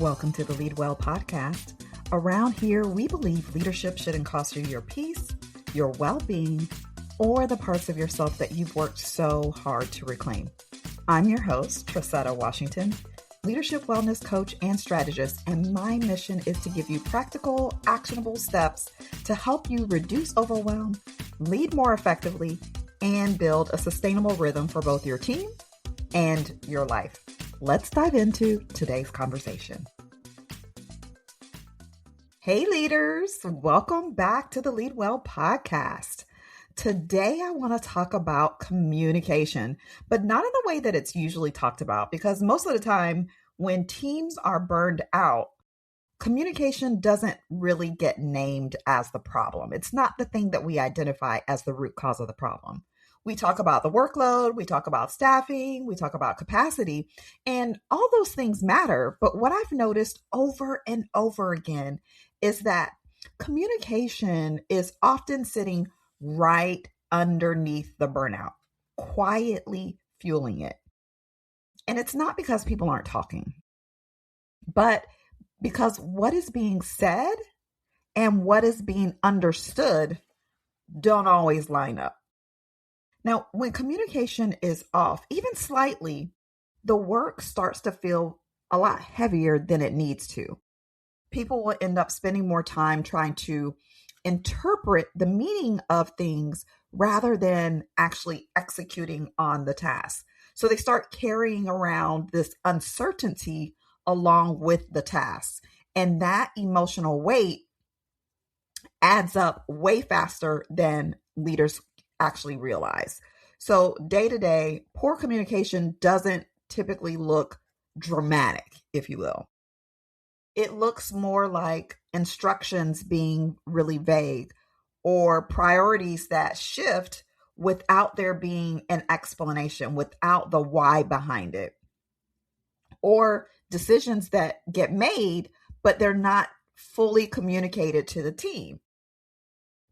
Welcome to the Lead Well podcast. Around here, we believe leadership shouldn't cost you your peace, your well-being, or the parts of yourself that you've worked so hard to reclaim. I'm your host, Trasetta Washington, leadership wellness coach and strategist, and my mission is to give you practical, actionable steps to help you reduce overwhelm, lead more effectively, and build a sustainable rhythm for both your team and your life. Let's dive into today's conversation. Hey leaders, welcome back to the Lead Well podcast. Today I want to talk about communication, but not in the way that it's usually talked about, because most of the time when teams are burned out, communication doesn't really get named as the problem. It's not the thing that we identify as the root cause of the problem. We talk about the workload, we talk about staffing, we talk about capacity, and all those things matter. But what I've noticed over and over again is that communication is often sitting right underneath the burnout, quietly fueling it. And it's not because people aren't talking, but because what is being said and what is being understood don't always line up. Now, when communication is off, even slightly, the work starts to feel a lot heavier than it needs to. People will end up spending more time trying to interpret the meaning of things rather than actually executing on the task. So they start carrying around this uncertainty along with the task. And that emotional weight adds up way faster than leaders actually realize. So day to day, poor communication doesn't typically look dramatic, if you will. It looks more like instructions being really vague or priorities that shift without there being an explanation, without the why behind it, or decisions that get made, but they're not fully communicated to the team.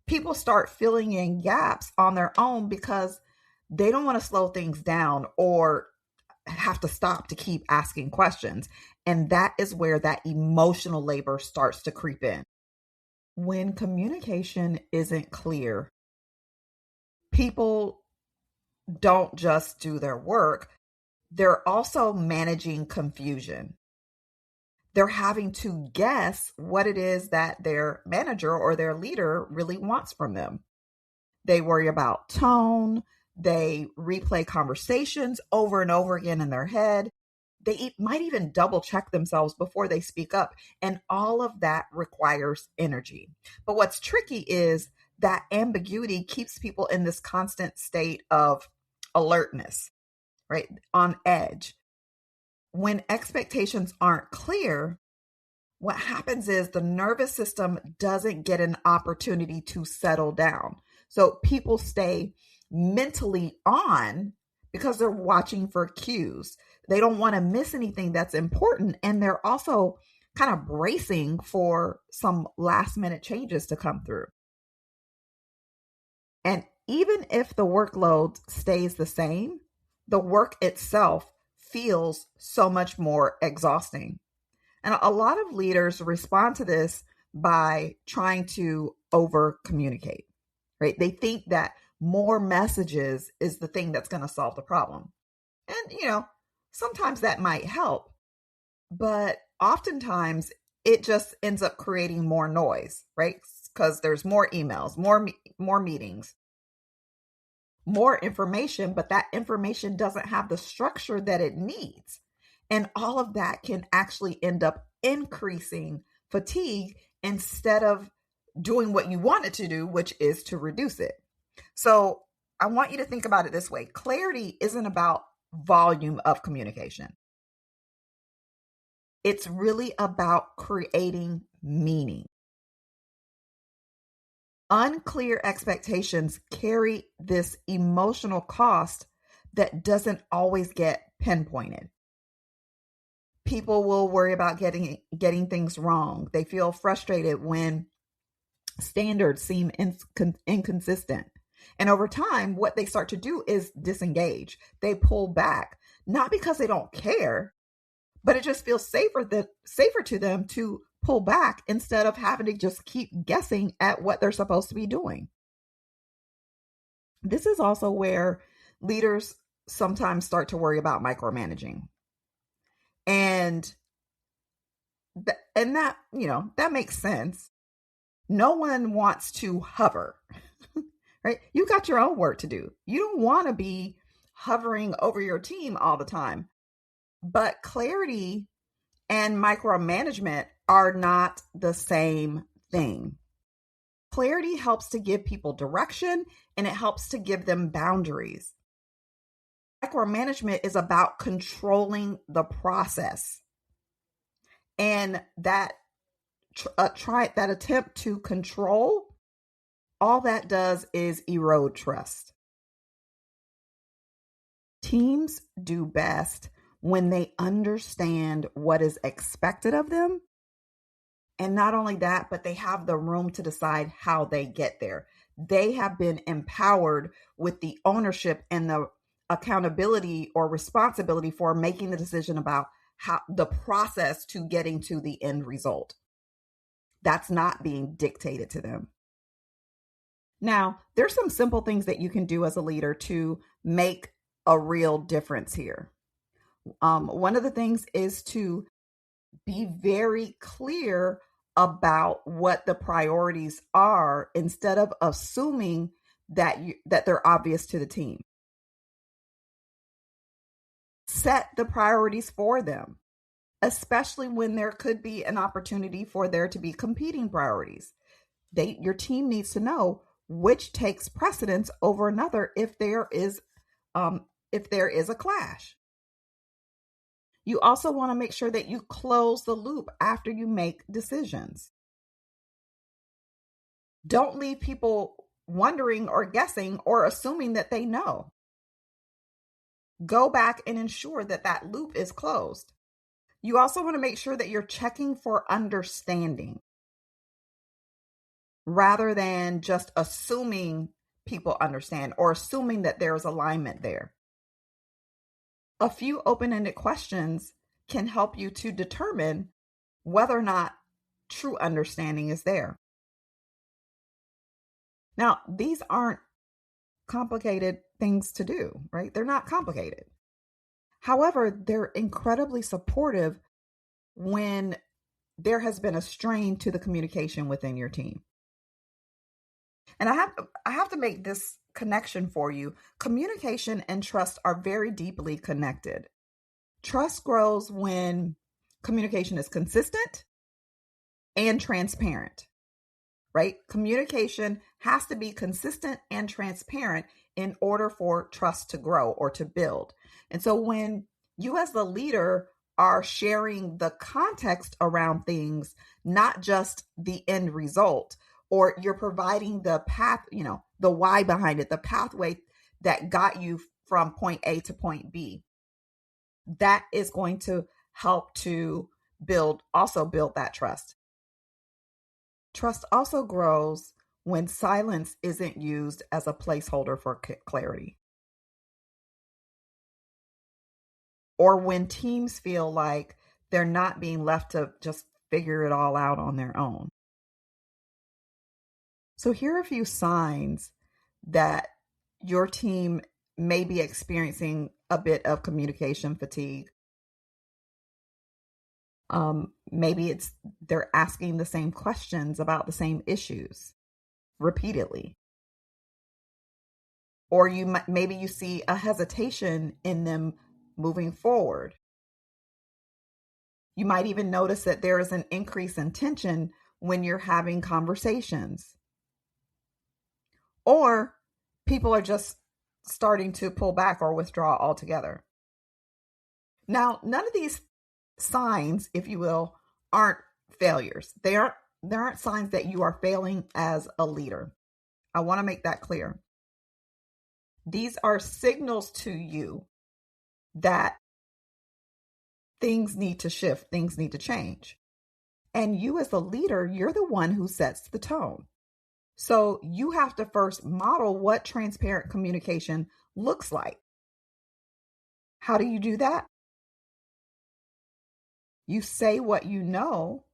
People start filling in gaps on their own because they don't want to slow things down or have to stop to keep asking questions. And that is where that emotional labor starts to creep in. When communication isn't clear, people don't just do their work, they're also managing confusion. They're having to guess what it is that their manager or their leader really wants from them. They worry about tone. They replay conversations over and over again in their head. They might even double check themselves before they speak up. And all of that requires energy. But what's tricky is that ambiguity keeps people in this constant state of alertness, right? On edge. When expectations aren't clear, what happens is the nervous system doesn't get an opportunity to settle down. So people stay mentally on because they're watching for cues. They don't want to miss anything that's important. And they're also kind of bracing for some last minute changes to come through. And even if the workload stays the same, the work itself feels so much more exhausting. And a lot of leaders respond to this by trying to over communicate, right? They think that more messages is the thing that's going to solve the problem. And, sometimes that might help, but oftentimes it just ends up creating more noise, right? Because there's more emails, more meetings, more information, but that information doesn't have the structure that it needs. And all of that can actually end up increasing fatigue instead of doing what you want it to do, which is to reduce it. So I want you to think about it this way. Clarity isn't about volume of communication. It's really about creating meaning. Unclear expectations carry this emotional cost that doesn't always get pinpointed. People will worry about getting things wrong. They feel frustrated when standards seem inconsistent. And over time, what they start to do is disengage. They pull back, not because they don't care, but it just feels safer to them to pull back instead of having to just keep guessing at what they're supposed to be doing. This is also where leaders sometimes start to worry about micromanaging. And that, that makes sense. No one wants to hover, right? You got your own work to do. You don't want to be hovering over your team all the time. But clarity and micromanagement are not the same thing. Clarity helps to give people direction, and it helps to give them boundaries. Micromanagement is about controlling the process. And that attempt to control, all that does is erode trust. Teams do best when they understand what is expected of them. And not only that, but they have the room to decide how they get there. They have been empowered with the ownership and the accountability or responsibility for making the decision about how the process to getting to the end result. That's not being dictated to them. Now, there's some simple things that you can do as a leader to make a real difference here. One of the things is to be very clear about what the priorities are instead of assuming that they're obvious to the team. Set the priorities for them, especially when there could be an opportunity for there to be competing priorities. Your team needs to know which takes precedence over another if there is a clash. You also want to make sure that you close the loop after you make decisions. Don't leave people wondering or guessing or assuming that they know. Go back and ensure that that loop is closed. You also want to make sure that you're checking for understanding rather than just assuming people understand or assuming that there's alignment there. A few open-ended questions can help you to determine whether or not true understanding is there. Now, these aren't complicated things to do, right? They're not complicated. However, they're incredibly supportive when there has been a strain to the communication within your team. And I have to make this connection for you. Communication and trust are very deeply connected. Trust grows when communication is consistent and transparent, right? Communication has to be consistent and transparent in order for trust to grow or to build. And so when you as the leader are sharing the context around things, not just the end result, or you're providing the path, the why behind it, the pathway that got you from point A to point B, that is going to help to build that trust. Trust also grows when silence isn't used as a placeholder for clarity, or when teams feel like they're not being left to just figure it all out on their own. So here are a few signs that your team may be experiencing a bit of communication fatigue. Maybe they're asking the same questions about the same issues repeatedly. Or maybe you see a hesitation in them moving forward. You might even notice that there is an increase in tension when you're having conversations. Or people are just starting to pull back or withdraw altogether. Now, none of these signs, if you will, aren't failures. There aren't signs that you are failing as a leader. I want to make that clear. These are signals to you that things need to shift, things need to change. And you as the leader, you're the one who sets the tone. So you have to first model what transparent communication looks like. How do you do that? You say what you know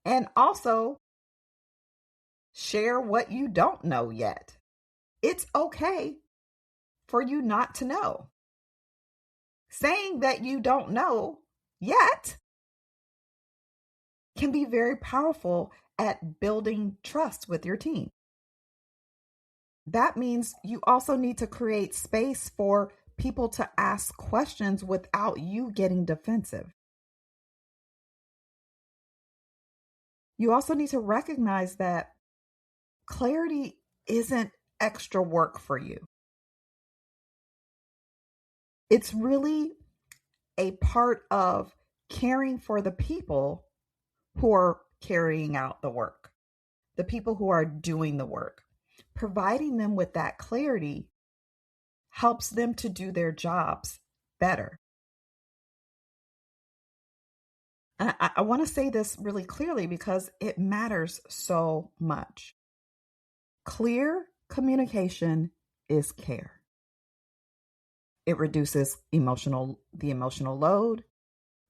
and also share what you don't know yet. It's okay for you not to know. Saying that you don't know yet can be very powerful at building trust with your team. That means you also need to create space for people to ask questions without you getting defensive. You also need to recognize that clarity isn't extra work for you. It's really a part of caring for the people who are carrying out the work, the people who are doing the work. Providing them with that clarity helps them to do their jobs better. And I want to say this really clearly because it matters so much. Clear communication is care. It reduces the emotional load,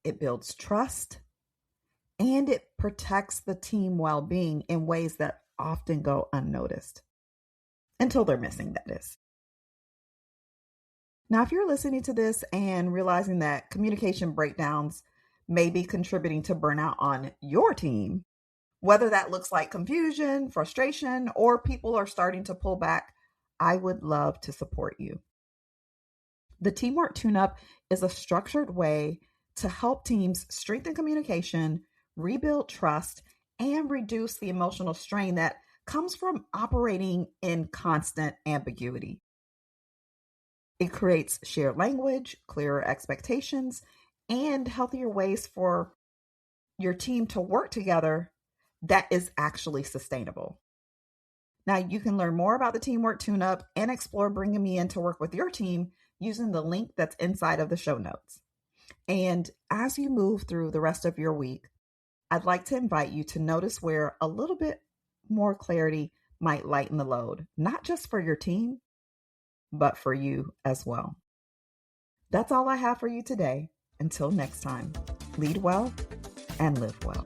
it builds trust, and it protects the team well-being in ways that often go unnoticed. Until they're missing, that is. Now, if you're listening to this and realizing that communication breakdowns may be contributing to burnout on your team, whether that looks like confusion, frustration, or people are starting to pull back, I would love to support you. The Teamwork Tune-Up is a structured way to help teams strengthen communication, rebuild trust, and reduce the emotional strain that comes from operating in constant ambiguity. It creates shared language, clearer expectations, and healthier ways for your team to work together that is actually sustainable. Now, you can learn more about the Teamwork Tune-Up and explore bringing me in to work with your team using the link that's inside of the show notes. And as you move through the rest of your week, I'd like to invite you to notice where a little bit more clarity might lighten the load, not just for your team, but for you as well. That's all I have for you today. Until next time, lead well and live well.